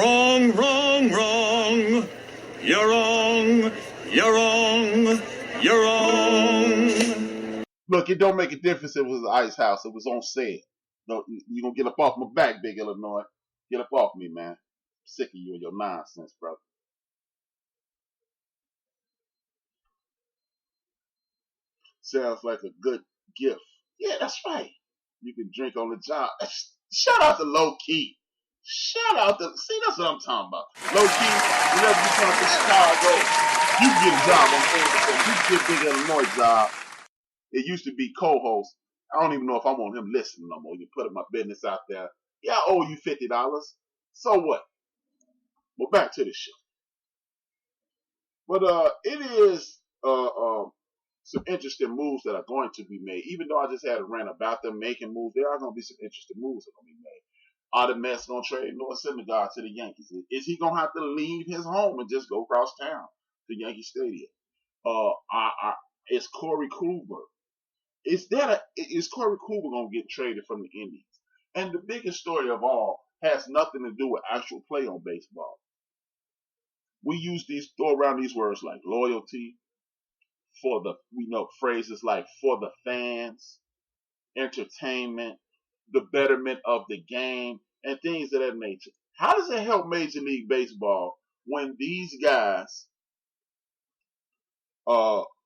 Wrong, wrong, wrong. You're wrong. You're wrong. You're wrong. Look, it don't make a difference if it was the Ice House. It was on sale. No, you gonna get up off my back, Big Illinois. Get up off me, man. I'm sick of you and your nonsense, brother. Sounds like a good gift. Yeah, that's right. You can drink on the job. Shout out to Low Key. Shout out to, see, that's what I'm talking about. Low Key, whenever you come to Chicago, you get a job on Facebook. You get Big Illinois job. It used to be co-host. I don't even know if I want him listening no more. You put my business out there. Yeah, I owe you $50. So what? Well, back to the show. But it is some interesting moves that are going to be made. Even though I just had a rant about them making moves, there are going to be some interesting moves that are going to be made. Are the Mets going to trade Noah Syndergaard to the Yankees? Is he going to have to leave his home and just go across town to Yankee Stadium? Is Corey Kluber? Is Corey Kluber going to get traded from the Indians? And the biggest story of all has nothing to do with actual play on baseball. We throw around these words like loyalty, phrases like for the fans, entertainment, the betterment of the game, and things of that nature. How does it help Major League Baseball when these guys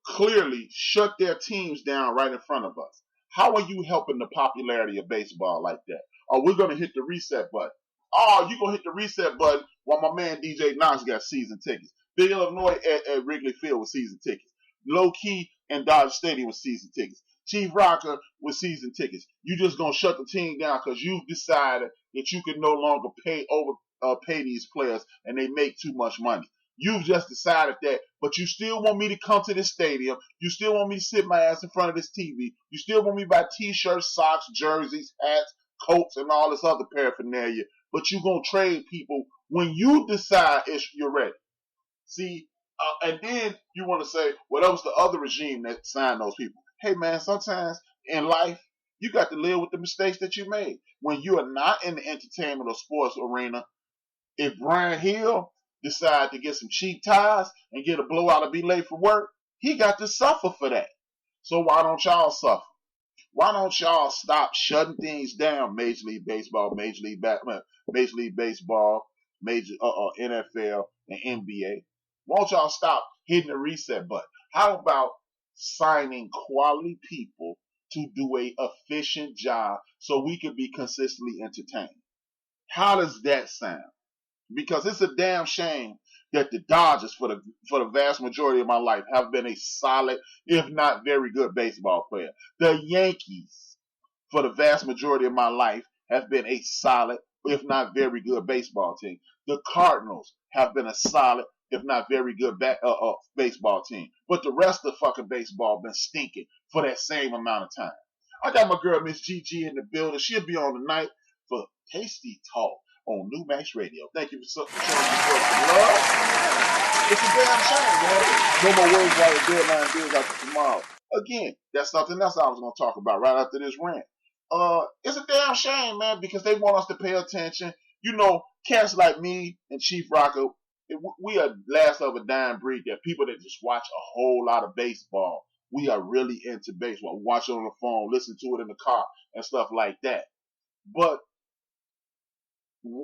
clearly shut their teams down right in front of us? How are you helping the popularity of baseball like that? Are we going to hit the reset button? Oh, you're going to hit the reset button while my man DJ Knox got season tickets. Big Illinois at Wrigley Field with season tickets. Low Key and Dodger Stadium with season tickets. Chief Rocker with season tickets. You just going to shut the team down because you've decided that you can no longer pay these players and they make too much money. You've just decided that, but you still want me to come to this stadium. You still want me to sit my ass in front of this TV. You still want me to buy t-shirts, socks, jerseys, hats, coats, and all this other paraphernalia. But you're going to trade people when you decide you're ready. See, and then you want to say, well, that was the other regime that signed those people. Hey, man, sometimes in life, you got to live with the mistakes that you made. When you are not in the entertainment or sports arena, if Brian Hill decide to get some cheap ties and get a blowout or be late for work, he got to suffer for that. So why don't y'all suffer? Why don't y'all stop shutting things down? Major League Baseball, Major League Baseball, NFL, and NBA. Why don't y'all stop hitting the reset button? How about signing quality people to do a efficient job so we can be consistently entertained? How does that sound? Because it's a damn shame that the Dodgers, for the vast majority of my life, have been a solid, if not very good baseball player. The Yankees, for the vast majority of my life, have been a solid, if not very good baseball team. The Cardinals have been a solid, if not very good baseball team. But the rest of fucking baseball been stinking for that same amount of time. I got my girl Miss Gigi in the building. She'll be on tonight for Tasty Talk on New Max Radio. Thank you for showing support and love. It's a damn shame, man. No more words while the deadline deals after tomorrow. Again, that's something else I was going to talk about right after this rant. It's a damn shame, man, because they want us to pay attention. You know, cats like me and Chief Rocker, we are last of a dying breed. That people that just watch a whole lot of baseball. We are really into baseball. Watch it on the phone, listen to it in the car, and stuff like that. But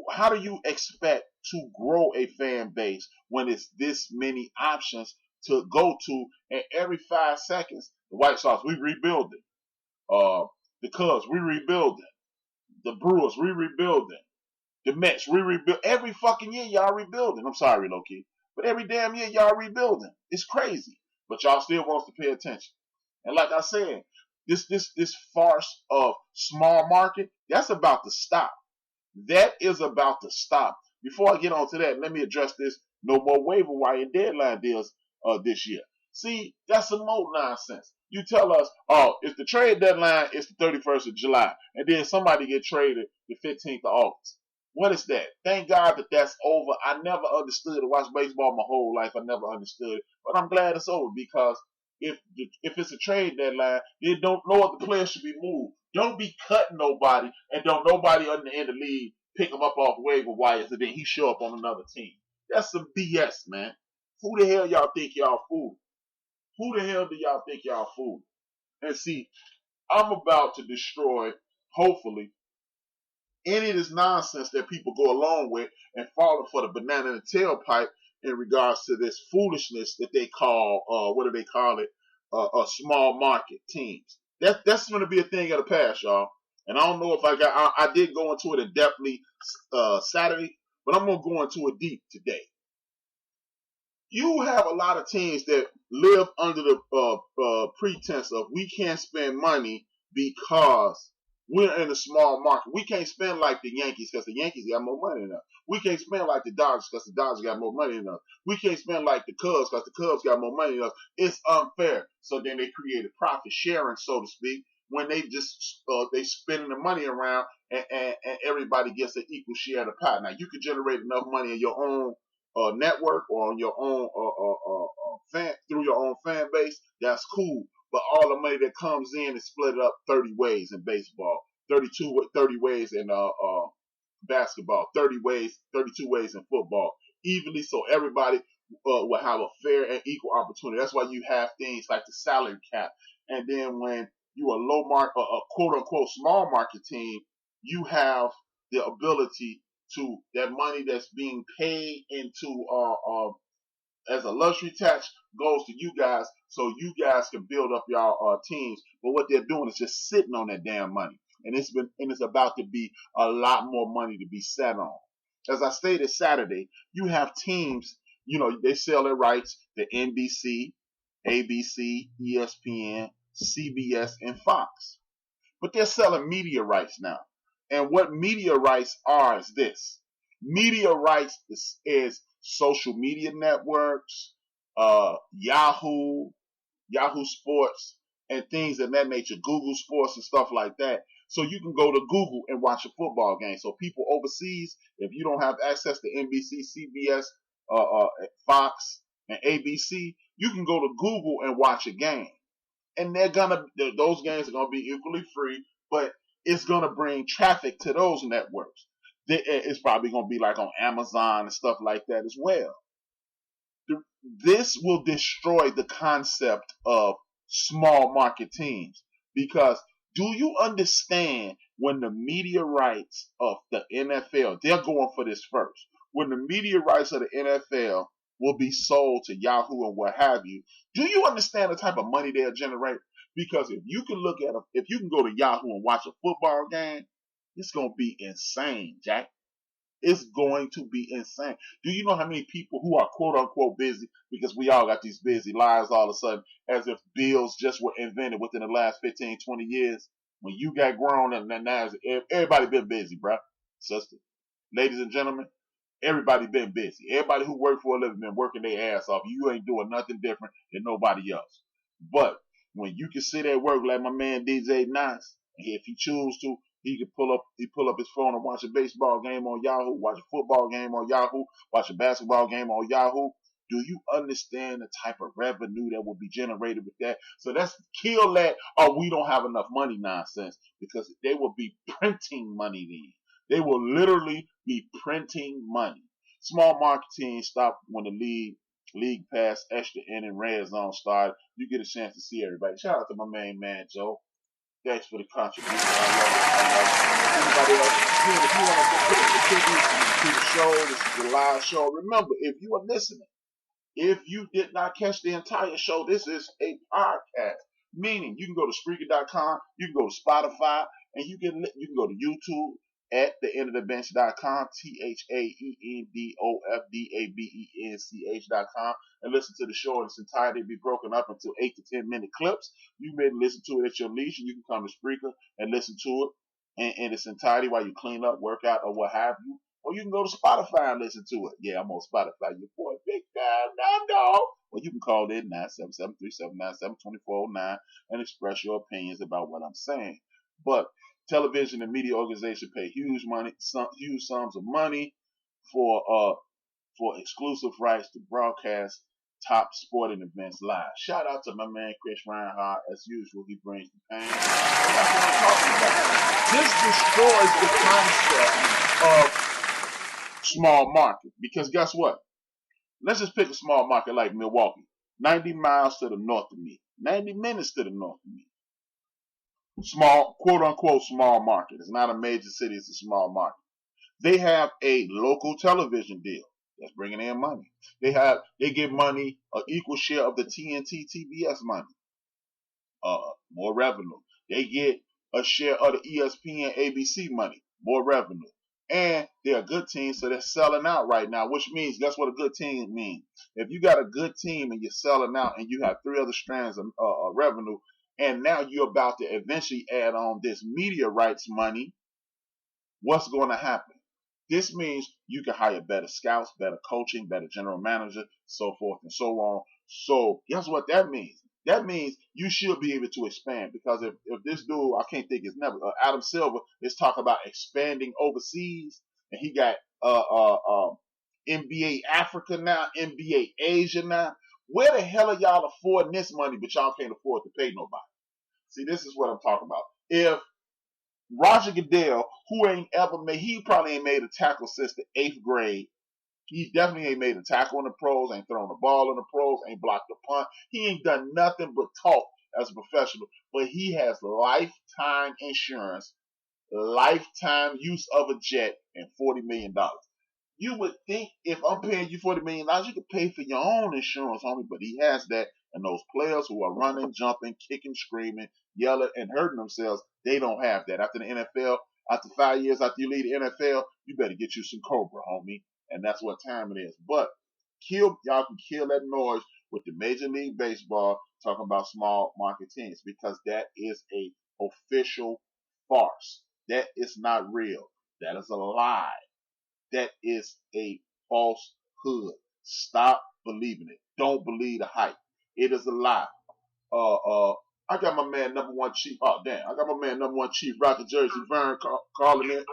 how do you expect to grow a fan base when it's this many options to go to, and every 5 seconds, the White Sox, we rebuilding. The Cubs, we rebuilding. The Brewers, we rebuilding. The Mets, we rebuild. Every fucking year, y'all rebuilding. I'm sorry, Loki. But every damn year, y'all rebuilding. It's crazy. But y'all still wants to pay attention. And like I said, this farce of small market, that's about to stop. That is about to stop. Before I get on to that, let me address this no more waiver wire deadline deals this year. See, that's some more nonsense. You tell us, oh, if the trade deadline is the 31st of July, and then somebody get traded the 15th of August. What is that? Thank God that that's over. I never understood to watch baseball my whole life. I never understood it. But I'm glad it's over because if it's a trade deadline, then no other player should be moved. Don't be cutting nobody and don't nobody in the league pick him up off waiver wires, and then he show up on another team. That's some BS, man. Who the hell y'all think y'all fooling? Who the hell do y'all think y'all fooling? And see, I'm about to destroy, hopefully, any of this nonsense that people go along with and falling for the banana in the tailpipe in regards to this foolishness that they call, what do they call it? Small market teams. That's going to be a thing of the past, y'all. And I don't know if I did go into it in depthly Saturday, but I'm going to go into it deep today. You have a lot of teams that live under the pretense of we can't spend money because we're in a small market. We can't spend like the Yankees because the Yankees got more money than us. We can't spend like the Dodgers because the Dodgers got more money than us. We can't spend like the Cubs because the Cubs got more money than us. It's unfair. So then they created profit sharing, so to speak, when they just they spending the money around and everybody gets an equal share of the pie. Now you can generate enough money in your own network or on your own fan through your own fan base. That's cool. But all the money that comes in is split up 30 ways in baseball, 30 ways in basketball, 32 ways in football, evenly, so everybody will have a fair and equal opportunity. That's why you have things like the salary cap. And then when you are a quote unquote small market team, you have the ability to that money that's being paid into as a luxury tax goes to you guys, so you guys can build up y'all teams. But what they're doing is just sitting on that damn money, and it's about to be a lot more money to be sat on. As I stated Saturday, you have teams, they sell their rights to NBC, ABC, ESPN, CBS, and Fox, but they're selling media rights now. And what media rights are is this: media rights is social media networks, Yahoo Sports, and things of that nature, Google Sports and stuff like that. So you can go to Google and watch a football game. So people overseas, if you don't have access to NBC, CBS, Fox, and ABC, you can go to Google and watch a game. And those games are gonna be equally free, but it's gonna bring traffic to those networks. It's probably gonna be like on Amazon and stuff like that as well. This will destroy the concept of small market teams, because do you understand when the media rights of the NFL, they're going for this first, when the media rights of the NFL will be sold to Yahoo and what have you, do you understand the type of money they'll generate? Because if you can if you can go to Yahoo and watch a football game, it's going to be insane, Jack. It's going to be insane. Do you know how many people who are quote unquote busy, because we all got these busy lives all of a sudden, as if bills just were invented within the last 15, 20 years? When you got grown, and now everybody been busy, bruh, sister, ladies and gentlemen. Everybody been busy. Everybody who work for a living been working their ass off. You ain't doing nothing different than nobody else. But when you can sit at work like my man DJ Nice, if he choose to, he can pull up his phone and watch a baseball game on Yahoo, watch a football game on Yahoo, watch a basketball game on Yahoo. Do you understand the type of revenue that will be generated with that? So that's kill that, we don't have enough money nonsense, because they will be printing money then. They will literally be printing money. Small marketing stopped when the league pass, extra inning, red zone started. You get a chance to see everybody. Shout out to my main man, Joe. Thanks for the contribution. I love it. Anybody else? If you want to contribute to the show, this is the live show. Remember, if you are listening, if you did not catch the entire show, this is a podcast. Meaning, you can go to Spreaker.com, you can go to Spotify, and you can go to YouTube at theendofthebench.com, TheEndofthebench.com, and listen to the show in its entirety. Be broken up into 8 to 10 minute clips. You may listen to it at your leisure. You can come to Spreaker and listen to it in its entirety while you clean up, work out, or what have you. Or you can go to Spotify and listen to it. Yeah, I'm on Spotify. Your boy, Big Dog. Well, you can call in 977-379-7409 and express your opinions about what I'm saying. But television and media organizations pay huge sums of money for exclusive rights to broadcast top sporting events live. Shout out to my man Chris Reinhardt. As usual, he brings the pain. And that's what I'm talking about. This destroys the concept of small market. Because guess what? Let's just pick a small market like Milwaukee. 90 miles to the north of me. 90 minutes to the north of me. Small, quote unquote, small market. It's not a major city, it's a small market. They have a local television deal that's bringing in money. They give money an equal share of the TNT TBS money. More revenue. They get a share of the ESPN ABC money. More revenue. And they're a good team, so they're selling out right now, which means, guess what a good team means? If you got a good team and you're selling out and you have 3 other strands of revenue, and now you're about to eventually add on this media rights money, what's going to happen? This means you can hire better scouts, better coaching, better general manager, so forth and so on. So guess what that means? That means you should be able to expand, because if this dude, I can't think his name, Adam Silver, is talking about expanding overseas, and he got NBA Africa now, NBA Asia now. Where the hell are y'all affording this money, but y'all can't afford to pay nobody? See, this is what I'm talking about. If Roger Goodell, who ain't ever made, he probably ain't made a tackle since the 8th grade. He definitely ain't made a tackle in the pros, ain't thrown a ball in the pros, ain't blocked a punt. He ain't done nothing but talk as a professional. But he has lifetime insurance, lifetime use of a jet, and $40 million. You would think if I'm paying you $40 million, you could pay for your own insurance, homie. But he has that. And those players who are running, jumping, kicking, screaming, yelling, and hurting themselves, they don't have that. After the NFL, after 5 years after you leave the NFL, you better get you some Cobra, homie. And that's what time it is. But y'all can kill that noise with the Major League Baseball talking about small market teams, because that is a official farce. That is not real. That is a lie. That is a falsehood. Stop believing it. Don't believe the hype. It is a lie. I got my man number one chief. Oh damn, I got my man number one chief, Rocket Jersey Vern, calling in.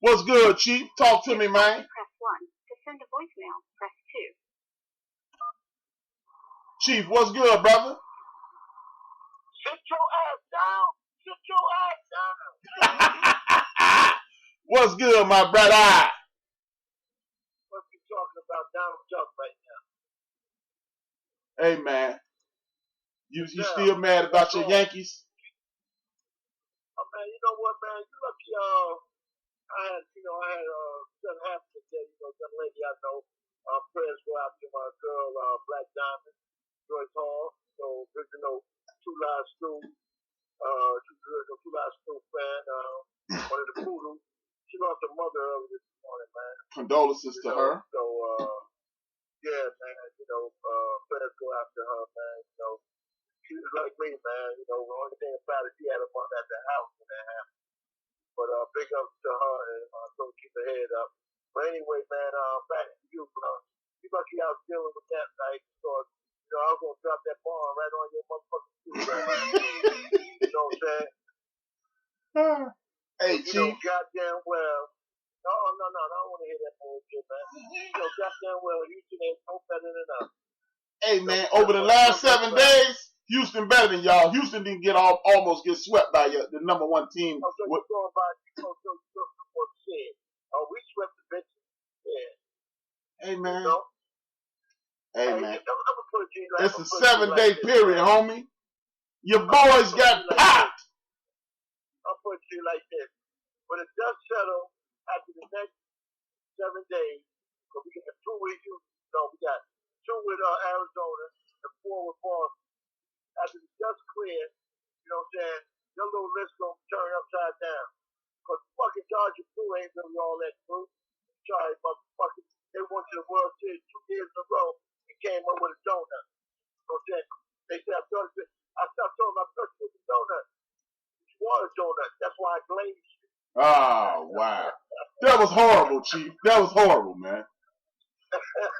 What's good, Chief? Talk to me, man. Press 1 to send a voicemail. Press 2. Chief, what's good, brother? Sit your ass down. Sit your ass down. What's good, my brother? What you talking about Donald Trump right now? Hey, man. You still mad about your Yankees? Man, you know what, man? You lucky, I had something happen today. Some lady I know, prayers go out to my girl, Black Diamond, Joyce Hall. So, original Two Live School, Two Live School fan, one of the poodles. She lost her mother early this morning, man. Condolences to her. So, yeah, man, prayers go out to her, man. She was like me, man. The only thing about it, she had a mom at the house when that happened. But big ups to her, and so keep her head up. But anyway, man, back to you, bro. You lucky I was dealing with that night, because I was gonna drop that bomb right on your motherfucking shoe, man. You know what I'm saying? Hey, Chief. Goddamn well. No, I don't want to hear that bullshit, man. Goddamn well, Houston ain't no better than us. Hey, man, over the last 7 days, Houston better than y'all. Houston didn't almost get swept by the number one team. So you're going by, what you said. We swept the bitches. Yeah. Hey, man. Hey, man. I'm gonna put it to you like, it's a 7-day period, homie. Your boys got popped. I'll put it to you like this. When the dust settles after the next 7 days, because we got 2 with Houston, we got 2 with Arizona, and 4 with Boston. After the dust clears, you know what I'm saying, your little list gonna turn upside down. Because fucking Dodger Blue ain't really all that blue. Sorry, motherfuckers. They went to the World Series 2 years in a row and came up with a donut. You know what I'm saying? They said, I told them I thought you was a donut. You want a donut. That's why I glazed you. Oh, wow. That was horrible, Chief. That was horrible, man.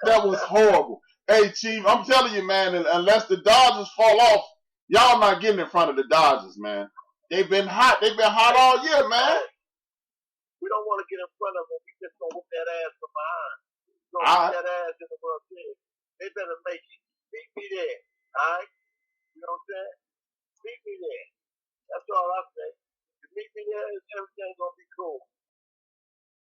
That was horrible. Hey, Chief, I'm telling you, man, unless the Dodgers fall off, y'all not getting in front of the Dodgers, man. They've been hot. They've been hot all year, man. We don't want to get in front of them. We just gonna whoop that ass from behind. We're gonna whoop that ass in the World Series. They better make it. Meet me there. All right? You know what I'm saying? Meet me there. That's all I say. If you meet me there, everything's gonna be cool.